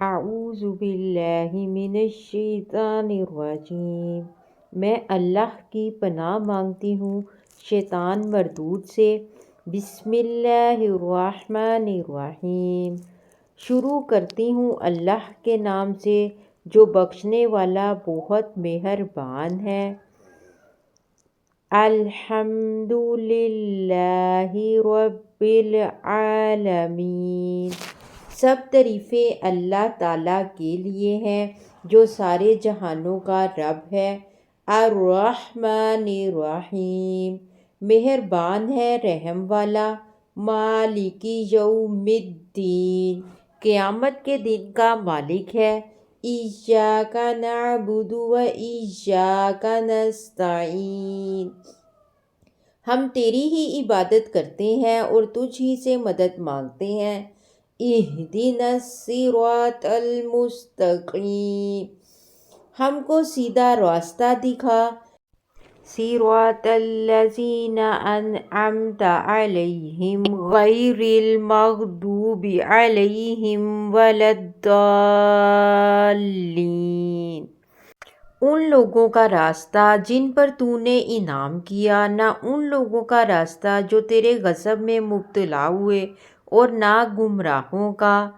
اعوذ باللہ من الشیطان الرجیم۔ میں اللہ کی پناہ مانگتی ہوں شیطان مردود سے۔ بسم اللہ الرحمن الرحیم۔ شروع کرتی ہوں اللہ کے نام سے جو بخشنے والا بہت مہربان ہے۔ الحمد للہ رب العالمین۔ سب تعریفیں اللہ تعالیٰ کے لیے ہیں جو سارے جہانوں کا رب ہے۔ الرحمن الرحیم۔ مہربان ہے رحم والا۔ مالک یوم الدین۔ قیامت کے دن کا مالک ہے۔ ایاک نعبد و ایاک نستعین۔ ہم تیری ہی عبادت کرتے ہیں اور تجھ ہی سے مدد مانگتے ہیں۔ اہدنا الصراط المستقیم۔ ہم کو سیدھا راستہ دکھا۔ صراط الذین انعمت علیہم غیر المغضوب علیہم ولا الضالین۔ ان لوگوں کا راستہ جن پر تو نے انعام کیا، نہ ان لوگوں کا راستہ جو تیرے غضب میں مبتلا ہوئے، اور نہ گمراہوں کا۔